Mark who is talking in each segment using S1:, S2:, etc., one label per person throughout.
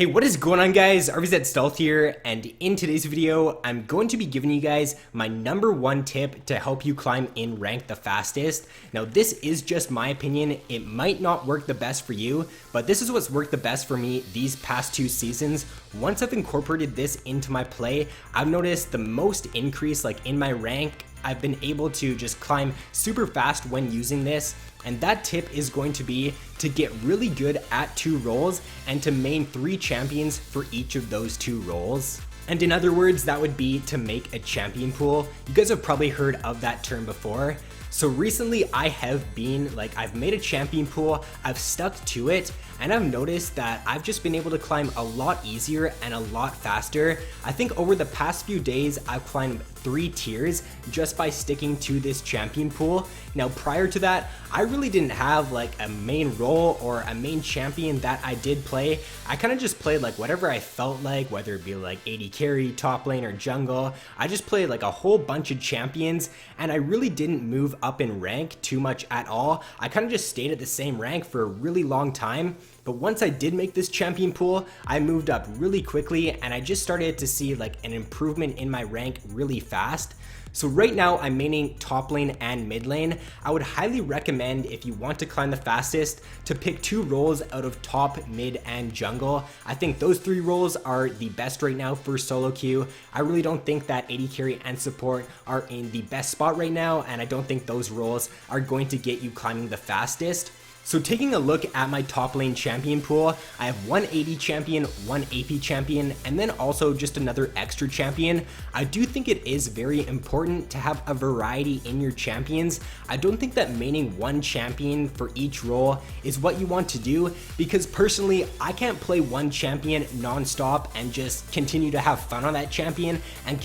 S1: Hey, what is going on, guys? RvzStealth here, and in today's video, I'm going to be giving you guys my #1 tip to help you climb in rank the fastest. Now, this is just my opinion. It might not work the best for you, but this is what's worked the best for me these past 2 seasons. Once I've incorporated this into my play, I've noticed the most increase in my rank. I've been able to just climb super fast when using this. And that tip is going to be to get really good at 2 roles and to main 3 champions for each of those 2 roles. And in other words, that would be to make a champion pool. You guys have probably heard of that term before. So recently I've made a champion pool, I've stuck to it, and I've noticed that I've just been able to climb a lot easier and a lot faster. I think over the past few days, I've climbed 3 tiers just by sticking to this champion pool. Now, prior to that, I really didn't have a main role or a main champion that I did play. I kind of just played whatever I felt like, whether it be AD carry, top lane, or jungle. I just played a whole bunch of champions, and I really didn't move up in rank too much at all. I kind of just stayed at the same rank for a really long time. But once I did make this champion pool, I moved up really quickly, and I just started to see an improvement in my rank really fast. So right now I'm maining top lane and mid lane. I would highly recommend, if you want to climb the fastest, to pick 2 roles out of top, mid, and jungle. I think those 3 roles are the best right now for solo queue. I really don't think that AD carry and support are in the best spot right now, and I don't think those roles are going to get you climbing the fastest. So taking a look at my top lane champion pool, I have 1 AD champion, 1 AP champion, and then also just another extra champion. I do think it is very important to have a variety in your champions. I don't think that maining 1 champion for each role is what you want to do, because personally, I can't play 1 champion non-stop and just continue to have fun on that champion and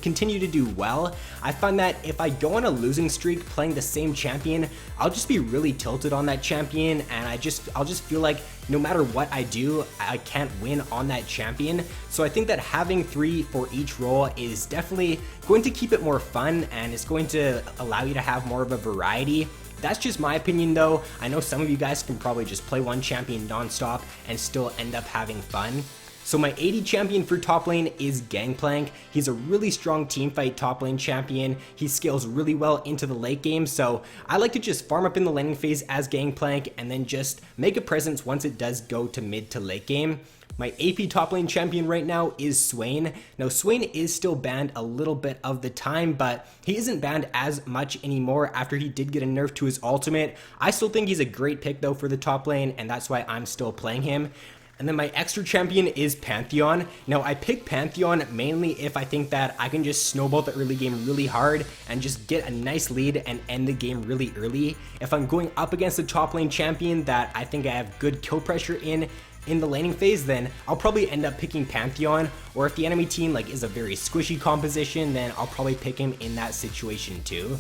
S1: continue to do well. I find that if I go on a losing streak playing the same champion, I'll just be really tilted on that champion, and I'll just feel like no matter what I do, I can't win on that champion. So I think that having 3 for each role is definitely going to keep it more fun, and it's going to allow you to have more of a variety. That's just my opinion though. I know some of you guys can probably just play 1 champion non-stop and still end up having fun. So my AD champion for top lane is Gangplank. He's a really strong teamfight top lane champion. He scales really well into the late game, so I like to just farm up in the laning phase as Gangplank and then just make a presence once it does go to mid to late game. My AP top lane champion right now is Swain. Now, Swain is still banned a little bit of the time, but he isn't banned as much anymore after he did get a nerf to his ultimate. I still think he's a great pick though for the top lane, and that's why I'm still playing him. And then my extra champion is Pantheon. Now, I pick Pantheon mainly if I think that I can just snowball the early game really hard and just get a nice lead and end the game really early. If I'm going up against a top lane champion that I think I have good kill pressure in the laning phase, then I'll probably end up picking Pantheon. Or if the enemy team is a very squishy composition, then I'll probably pick him in that situation too.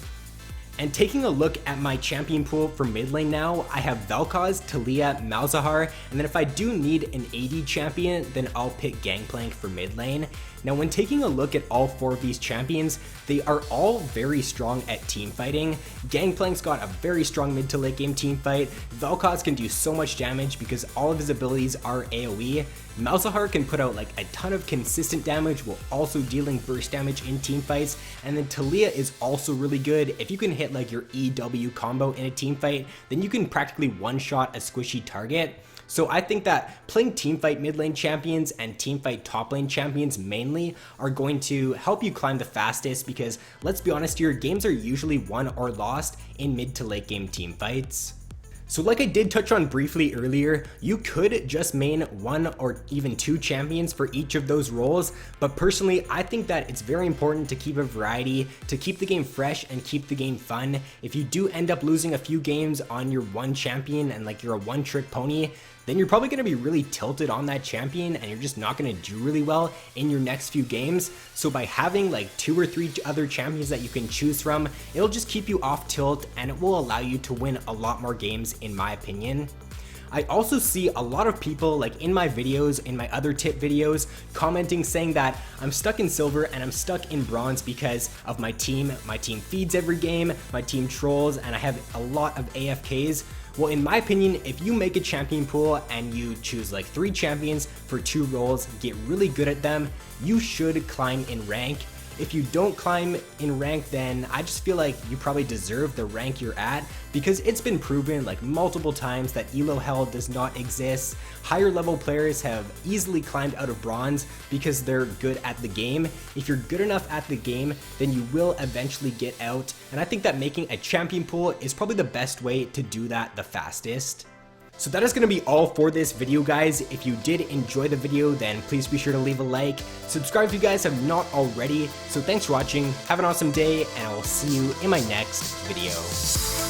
S1: And taking a look at my champion pool for mid lane now, I have Vel'Koz, Taliyah, Malzahar, and then if I do need an AD champion, then I'll pick Gangplank for mid lane. Now, when taking a look at all 4 of these champions, they are all very strong at team fighting. Gangplank's got a very strong mid to late game team fight. Vel'Koz can do so much damage because all of his abilities are AoE. Malzahar can put out a ton of consistent damage while also dealing burst damage in team fights. And then Taliyah is also really good. If you can hit your EW combo in a team fight, then you can practically one-shot a squishy target. So I think that playing teamfight mid lane champions and teamfight top lane champions mainly are going to help you climb the fastest, because let's be honest here, games are usually won or lost in mid to late game teamfights. So like I did touch on briefly earlier, you could just main 1 or even 2 champions for each of those roles, but personally I think that it's very important to keep a variety, to keep the game fresh and keep the game fun. If you do end up losing a few games on your 1 champion and you're a one-trick pony, then you're probably going to be really tilted on that champion and you're just not going to do really well in your next few games. So by having 2 or 3 other champions that you can choose from, it'll just keep you off tilt and it will allow you to win a lot more games, in my opinion. I also see a lot of people in my videos, in my other tip videos, commenting saying that I'm stuck in silver and I'm stuck in bronze because of my team. My team feeds every game, my team trolls, and I have a lot of AFKs. Well, in my opinion, if you make a champion pool and you choose like 3 champions for 2 roles, get really good at them, you should climb in rank. If you don't climb in rank, then I just feel like you probably deserve the rank you're at, because it's been proven like multiple times that elo hell does not exist. Higher level players have easily climbed out of bronze because they're good at the game. If you're good enough at the game, then you will eventually get out, and I think that making a champion pool is probably the best way to do that the fastest. So that is going to be all for this video, guys. If you did enjoy the video, then please be sure to leave a like. Subscribe if you guys have not already. So thanks for watching, have an awesome day, and I will see you in my next video.